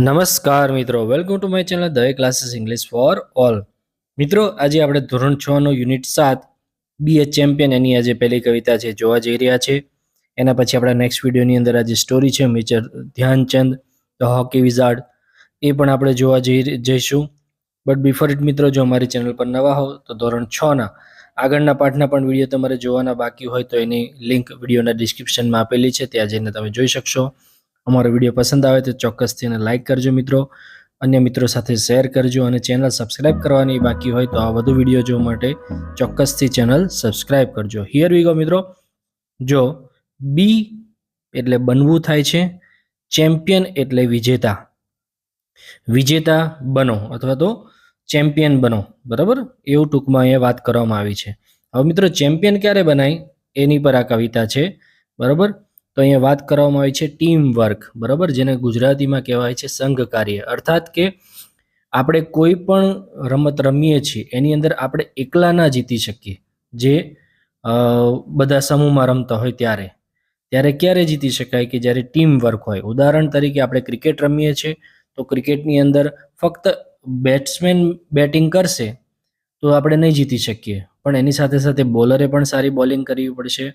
નમસ્કાર મિત્રો, welcome to my channel the classes English for all. મિત્રો, આજે આપણે ધોરણ 6 નો યુનિટ 7 બી એ ચેમ્પિયન એની આજે પહેલી કવિતા છે જોવા જઈ રહ્યા છે. એના પછી આપણા નેક્સ્ટ વિડીયોની અંદર આજે સ્ટોરી છે major Dhyan Chand the hockey wizard, એ પણ આપણે જોવા જઈશું. બટ બિફોર ઇટ મિત્રો, જો અમારી ચેનલ પર નવા હો તો ધોરણ 6 ના આગળના પાઠના પણ વિડીયો તમારે જોવાના બાકી હોય તો એની લિંક વિડીયોના ડિસ્ક્રિપ્શનમાં આપેલી છે, ત્યાં જઈને તમે જોઈ શકશો. અમારો વિડીયો પસંદ આવે તો ચોક્કસથી એને લાઇક કરજો મિત્રો, અન્ય મિત્રો સાથે શેર કરજો અને ચેનલ સબસ્ક્રાઇબ કરવાની બાકી હોય તો આ વધુ વિડીયો જોવા માટે ચોક્કસથી ચેનલ સબસ્ક્રાઇબ કરજો. હિયર વી ગો મિત્રો. જો બી એટલે બનવું થાય છે, ચેમ્પિયન એટલે વિજેતા, વિજેતા બનો અથવા તો ચેમ્પિયન બનો, બરાબર, એવું ટૂંકમાં અહીંયા વાત કરવામાં આવી છે. હવે મિત્રો, ચેમ્પિયન ક્યારે બનાય એની પર આ કવિતા છે, બરાબર. તો અહીંયા વાત કરવામાં આવી છે ટીમ વર્ક, બરાબર, જેને ગુજરાતીમાં કહેવાય છે સંઘ કાર્ય. અર્થાત કે આપણે કોઈ પણ રમત રમીએ છીએ એની અંદર આપણે એકલા ના જીતી શકીએ. જે બધા સમૂહમાં રમતા હોય ત્યારે ક્યારે જીતી શકાય કે જ્યારે ટીમ વર્ક હોય. ઉદાહરણ તરીકે આપણે ક્રિકેટ રમીએ છીએ તો ક્રિકેટની અંદર ફક્ત બેટ્સમેન બેટિંગ કરશે તો આપણે નહીં જીતી શકીએ, પણ એની સાથે સાથે બોલરે પણ સારી બોલિંગ કરવી પડશે,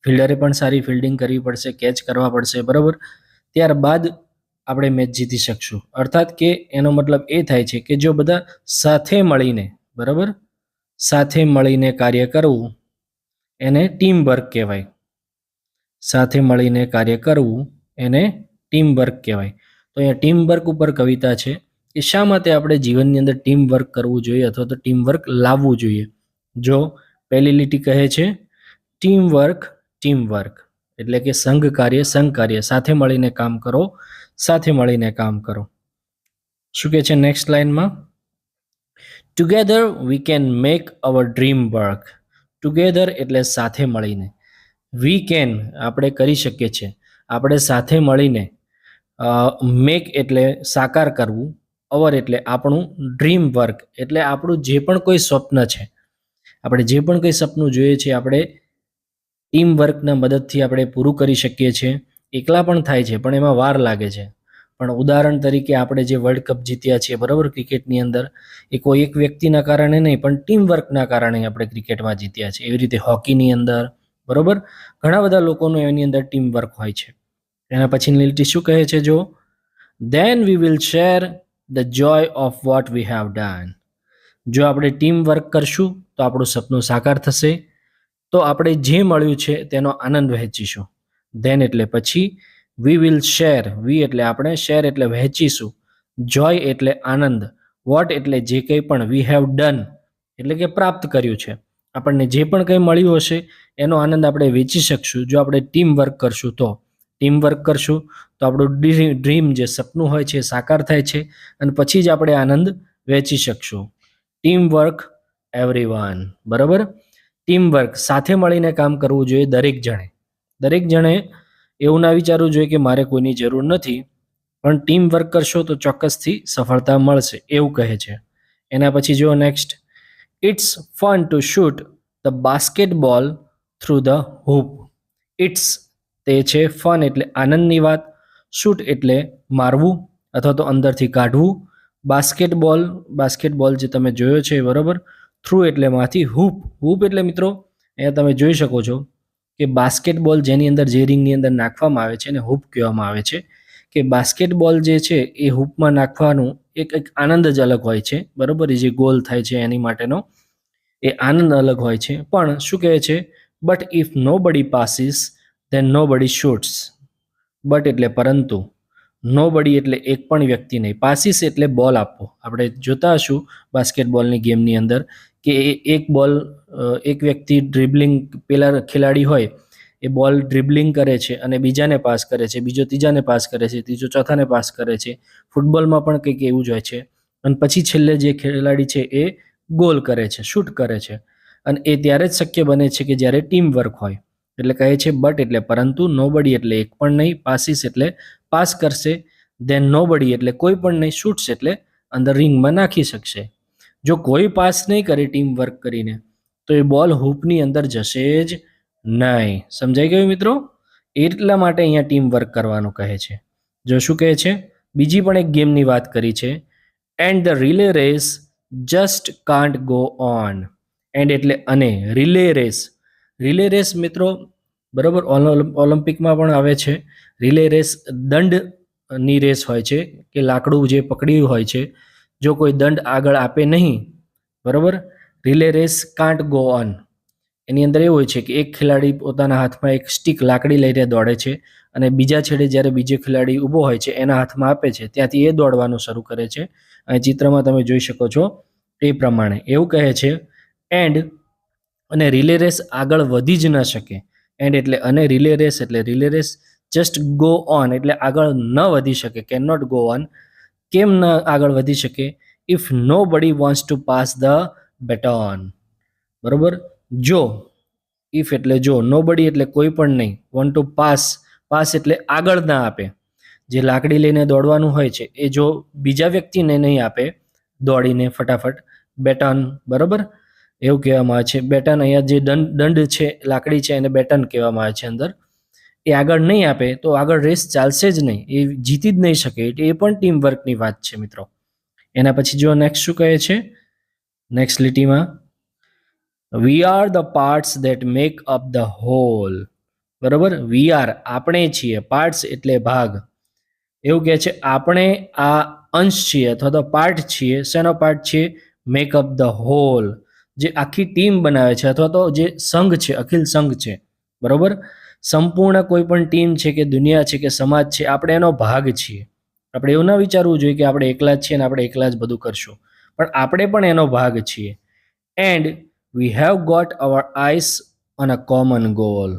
ફિલ્ડરે પણ સારી ફિલ્ડિંગ કરવી પડશે, કેચ કરવા પડશે, બરાબર. ત્યારબાદ આપણે મેચ જીતી શકશું. અર્થાત કે એનો મતલબ એ થાય છે કે જો બધા સાથે મળીને, બરાબર, સાથે મળીને કાર્ય કરવું એને ટીમ વર્ક કહેવાય. સાથે મળીને કાર્ય કરવું એને ટીમ વર્ક કહેવાય. તો અહીંયા ટીમ વર્ક ઉપર કવિતા છે કે શા માટે આપણે જીવનની અંદર ટીમ વર્ક કરવું જોઈએ અથવા તો ટીમ વર્ક લાવવું જોઈએ. જો પહેલી લીટી કહે છે ટીમ વર્ક એટલે કે સંઘ કાર્ય, સાથે મળીને કામ કરો, સાથે મળીને કામ કરો. શું કહે છે નેક્સ્ટ લાઈનમાં? Together we can make hour dream work. Together એટલે સાથે મળીને, વી કેન આપણે કરી શકીએ છીએ, આપણે સાથે મળીને, મેક એટલે સાકાર કરવું, અવર એટલે આપણું, ડ્રીમ વર્ક એટલે આપણું જે પણ કોઈ સ્વપ્ન છે, આપણે જે પણ કંઈ સપનું જોઈએ છે આપણે ટીમ વર્કના મદદથી આપણે પૂરું કરી શકીએ છીએ. એકલા પણ થાય છે પણ એમાં વાર લાગે છે. પણ ઉદાહરણ તરીકે આપણે જે વર્લ્ડ કપ જીત્યા છીએ, બરાબર, ક્રિકેટની અંદર, એ કોઈ એક વ્યક્તિના કારણે નહીં પણ ટીમ વર્કના કારણે આપણે ક્રિકેટમાં જીત્યા છે. એવી રીતે હોકીની અંદર, બરાબર, ઘણા બધા લોકોનું એની અંદર ટીમ વર્ક હોય છે. એના પછીની લીટી શું કહે છે? જો then we will share the Joy of what we have done. જો આપણે ટીમ વર્ક કરશું તો આપણું સપનું સાકાર થશે, તો આપણે જે મળ્યું છે તેનો આનંદ વહેંચીશું. ધેન એટલે પછી, વી વિલ શેર, વી એટલે આપણે, શેર એટલે વહેંચીશું, જોય એટલે આનંદ, વોટ એટલે જે કંઈ પણ, વી હેવ ડન એટલે કે પ્રાપ્ત કર્યું છે, આપણને જે પણ કંઈ મળ્યું હશે એનો આનંદ આપણે વેચી શકશું જો આપણે ટીમ વર્ક કરશું. તો ટીમ વર્ક કરશું તો આપણું ડ્રીમ જે સપનું હોય છે સાકાર થાય છે અને પછી જ આપણે આનંદ વેચી શકશું. ટીમ વર્ક એવરીવન, બરાબર. ટીમ વર્ક, સાથે મળીને કામ કરવું જોઈએ દરેક જણે એવું ના વિચારવું જોઈએ કે મારે કોઈની જરૂર નથી, પણ ટીમ વર્ક કરશો તો ચોક્કસથી સફળતા મળશે, એવું કહે છે. એના પછી જો next, it's fun to shoot the basketball through the hoop. It's તે છે, ફન એટલે આનંદની વાત, શૂટ એટલે મારવું અથવા તો અંદરથી કાઢવું, બાસ્કેટબોલ જે તમે જોયો છે, બરાબર, થ્રુ એટલે માંથી, હૂપ એટલે મિત્રો અહીંયા તમે જોઈ શકો છો કે બાસ્કેટબોલ જેની અંદર જે રિંગની અંદર નાખવામાં આવે છે એને હૂપ કહેવામાં આવે છે. કે બાસ્કેટબોલ જે છે એ હૂપમાં નાખવાનું એક આનંદ જ અલગ હોય છે, બરાબર. એ જે ગોલ થાય છે એની માટેનો એ આનંદ અલગ હોય છે. પણ શું કહે છે? બટ ઇફ નો બડી પાસીસ ધેન નો બડી શૂટ્સ. બટ એટલે પરંતુ, નો બડી એટલે એક પણ વ્યક્તિ નહીં, પાસીસ એટલે બોલ આપવો. આપણે જોતા હશું બાસ્કેટબોલની ગેમની અંદર કે એક વ્યક્તિ ડ્રિબલિંગ, પેલા ખેલાડી હોય એ બોલ ડ્રિબલિંગ કરે છે અને બીજાને પાસ કરે છે, બીજો ત્રીજાને પાસ કરે છે, ત્રીજો ચોથાને પાસ કરે છે. ફૂટબોલમાં પણ કંઈક એવું જ હોય છે. અને પછી છેલ્લે જે ખેલાડી છે એ ગોલ કરે છે, શૂટ કરે છે. અને એ ત્યારે જ શક્ય બને છે કે જ્યારે ટીમ વર્ક હોય. એટલે કહે છે બટ એટલે પરંતુ, નો બડી એટલે એક પણ નહીં, પાસીસ એટલે પાસ કરશે, ધેન નો બડી એટલે કોઈ પણ નહીં, શૂટ્સ એટલે અંદર રિંગમાં નાખી શકશે. જો કોઈ પાસ નહીં કરે ટીમ વર્ક કરીને તો એ બોલ હૂપની અંદર જશે જ નહીં. સમજાઈ ગયું મિત્રો? એટલા માટે અહીંયા ટીમ વર્ક કરવાનું કહે છે. જો શું કહે છે? બીજી પણ એક ગેમની વાત કરી છે, and the relay race just can't go on. And એટલે અને, રિલે રેસ મિત્રો બરાબર ઓલિમ્પિકમાં પણ આવે છે. રિલે રેસ દંડની રેસ હોય છે કે લાકડું જે પકડ્યું હોય છે, જો કોઈ દંડ આગળ આપે નહીં, બરાબર, relay race can't go on. એની અંદર એવું હોય છે કે એક ખેલાડી પોતાના હાથમાં એક સ્ટીક લાકડી લઈને દોડે છે અને બીજા છેડે જ્યારે બીજો ખેલાડી ઊભો હોય છે એના હાથમાં આપે છે, ત્યાંથી એ દોડવાનું શરૂ કરે છે. અને ચિત્રમાં તમે જોઈ શકો છો એ પ્રમાણે એવું કહે છે એન્ડ અને રિલે રેસ આગળ વધી જ ન શકે. એન્ડ એટલે અને, relay race just go on એટલે આગળ ન વધી શકે, કેન નોટ ગો ઓન. કેમ ન આગળ વધી શકે? ઇફ નો બડી વોન્ટ્સ ટુ પાસ ધ બેટોન. બરોબર, જો, ઇફ એટલે જો, નો બડી એટલે કોઈ પણ નહીં, વોન્ટ ટુ પાસ એટલે આગળ ના આપે. જે લાકડી લઈને દોડવાનું હોય છે એ જો બીજા વ્યક્તિને નહીં આપે દોડીને ફટાફટ બેટન, બરોબર, એવું કહેવામાં આવે છે. બેટન અહીંયા જે દંડ છે, લાકડી છે, એને બેટન કહેવામાં આવે છે અંદર. એ આગળ નહીં આપે તો આગળ રેસ ચાલશે જ નહીં, એ જીતી જ નહીં શકે. એ પણ ટીમ વર્કની વાત છે મિત્રો. એના પછી જો નેક્સ્ટ શું કહે છે, નેક્સ્ટ લીટીમાં, we are the parts that make up the whole. બરોબર, વી આર આપણે છીએ, પાર્ટ્સ એટલે ભાગ. એવું કહે છે આપણે આ અંશ છીએ અથવા તો પાર્ટ છીએ. શેનો પાર્ટ છીએ? મેક અપ ધ હોલ, જે આખી ટીમ બનાવે છે અથવા તો જે સંઘ છે, અખિલ સંઘ છે. બરોબર, સંપૂર્ણ કોઈ પણ ટીમ છે કે દુનિયા છે કે સમાજ છે, આપણે એનો ભાગ છીએ. આપણે એવું ના વિચારવું જોઈએ કે આપણે એકલા જ છીએ અને આપણે એકલા જ બધું કરશું, પણ આપણે પણ એનો ભાગ છીએ. And we have got our eyes on a common goal.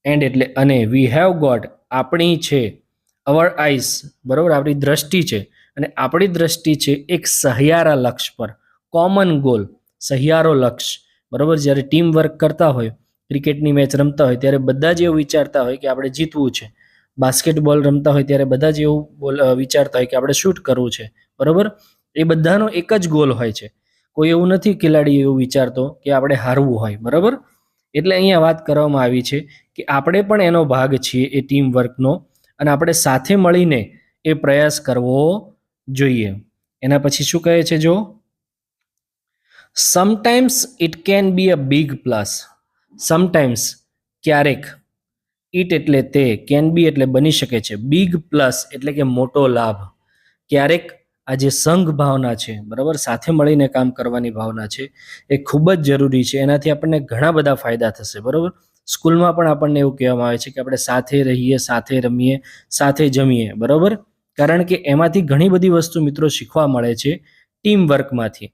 And એટલે અને, વી હેવ ગોટ આપણી છે, અવર આઈસ બરોબર, આપણી દ્રષ્ટિ છે, અને આપણી દ્રષ્ટિ છે એક સહિયારા લક્ષ્ય પર, કોમન ગોલ, સહિયારો લક્ષ્ય. બરોબર, જ્યારે ટીમ વર્ક કરતા હોય, ક્રિકેટની મેચ રમતા હોય ત્યારે બધા જ એવું વિચારતા હોય કે આપણે જીતવું છે. બાસ્કેટબોલ રમતા હોય ત્યારે બધા જ એવું વિચારતા હોય કે આપણે શૂટ કરવું છે. બરોબર, એ બધાનો એક જ ગોલ હોય છે. કોઈ એવું નથી ખેલાડી એવું વિચારતો કે આપણે હારવું હોય. બરોબર, એટલે અહીંયા વાત કરવામાં આવી છે કે આપણે પણ એનો ભાગ છીએ એ ટીમ વર્કનો, અને આપણે સાથે મળીને એ પ્રયાસ કરવો જોઈએ. એના પછી શું કહે છે જો, sometimes it can be a big plus. Sometimes ક્યારેક, ઇટ એટલે તે, કેન બી એટલે બની શકે છે, બિગ પ્લસ એટલે કે મોટો લાભ. ક્યારેક આ જે સંઘ ભાવના છે, બરાબર, સાથે મળીને કામ કરવાની ભાવના છે, એ ખૂબ જ જરૂરી છે. એનાથી આપણને ઘણા બધા ફાયદા થશે. બરાબર, સ્કૂલમાં પણ આપણને એવું કહેવામાં આવે છે કે આપણે સાથે રહીએ, સાથે રમીએ, સાથે જમીએ. બરાબર, કારણ કે એમાંથી ઘણી બધી વસ્તુ મિત્રો શીખવા મળે છે ટીમ વર્કમાંથી.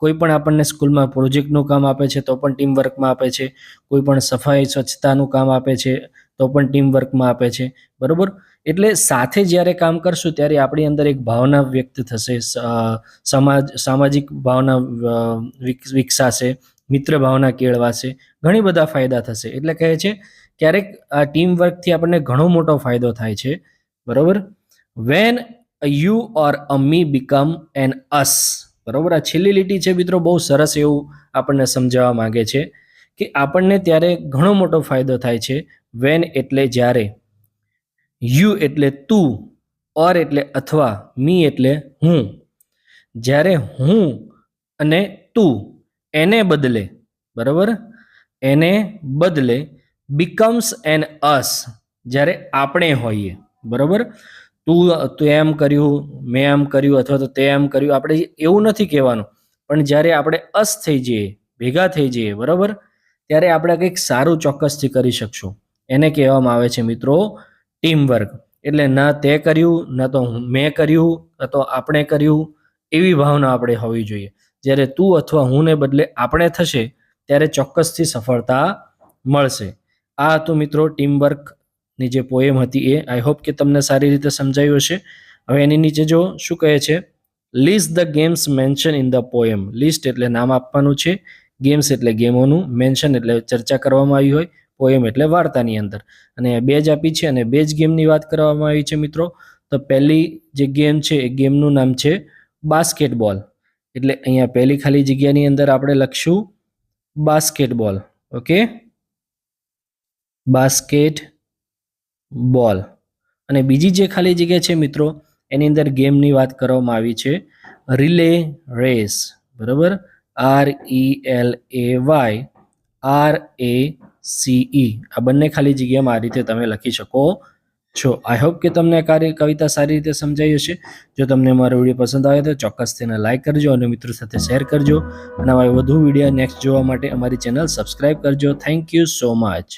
કોઈ પણ આપણને સ્કૂલમાં પ્રોજેક્ટનું કામ આપે છે તો પણ ટીમ વર્કમાં આપે છે. કોઈ પણ સફાઈ સ્વચ્છતાનું કામ આપે છે તો પણ ટીમ વર્કમાં આપે છે. બરાબર, એટલે સાથે જ્યારે કામ કરશું ત્યારે આપણી અંદર એક ભાવના વ્યક્ત થશે, સામાજિક ભાવના વિકસાશે, મિત્ર ભાવના કેળવાશે, ઘણી બધા ફાયદા થશે. એટલે કહે છે ક્યારેક આ ટીમ વર્કથી આપણને ઘણો મોટો ફાયદો થાય છે. બરોબર, when you or a me become an us. બરોબર, આ છેલ્લી લીટી છે મિત્રો, બહુ સરસ એવું આપણને સમજાવવા માંગે છે કે આપણને ત્યારે ઘણો મોટો ફાયદો થાય છે. વેન એટલે જ્યારે, યુ એટલે તું, ઓર એટલે અથવા, મી એટલે હું. જ્યારે હું અને તું એને બદલે, બરાબર, એને બદલે બીકમ્સ એન અસ, જ્યારે આપણે હોઈએ. બરાબર, તું એમ કર્યું, મેં એમ કર્યું, અથવા તો તે એમ કર્યું, આપણે એવું નથી કહેવાનું. પણ જ્યારે આપણે અસ થઈ જઈએ, ભેગા થઈ જઈએ, બરાબર, ત્યારે આપણે કંઈક સારું ચોક્કસથી કરી શકશું. એને કહેવામાં આવે છે મિત્રો ટીમ વર્ક. એટલે ના તે કર્યું, ના તો મેં કર્યું, ના તો આપણે કર્યું, એવી ભાવના આપણે હોવી જોઈએ. જ્યારે તું અથવા હું ને બદલે આપણે થશે ત્યારે ચોક્કસથી સફળતા મળશે. આ હતું મિત્રો ટીમ વર્કની જે પોએમ હતી એ. આઈ હોપ કે તમને સારી રીતે સમજાયું હશે. હવે એની નીચે જો શું કહે છે, list the games mention in the poem. List એટલે નામ આપવાનું છે, ગેમ્સ એટલે ગેમોનું, મેન્શન એટલે ચર્ચા કરવામાં આવી હોય, પોએમ એટલે વાર્તાની અંદર. અને બે જ આપી છે અને બે જ ગેમની વાત કરવામાં આવી છે મિત્રો. તો પહેલી જે ગેમ છે એ ગેમનું નામ છે બાસ્કેટબોલ. એટલે અહીંયા પહેલી ખાલી જગ્યાની અંદર આપણે લખશું બાસ્કેટબોલ. ઓકે, બાસ્કેટ બોલ. અને બીજી જે ખાલી જગ્યા છે મિત્રો એની અંદર ગેમની વાત કરવામાં આવી છે રિલે રેસ, બરાબર. RELAYRACE, આ બંને ખાલી જગ્યામાં આ રીતે તમે લખી શકો છો. આઈ હોપ કે તમને આ કવિતા સારી રીતે સમજાઈ હશે. જો તમને મારો વિડીયો પસંદ આવે તો ચોક્કસ તેને લાઈક કરજો અને મિત્રો સાથે શેર કરજો અને આવા વધુ વિડીયો નેક્સ્ટ જોવા માટે અમારી ચેનલ સબસ્ક્રાઈબ કરજો. Thank you so much.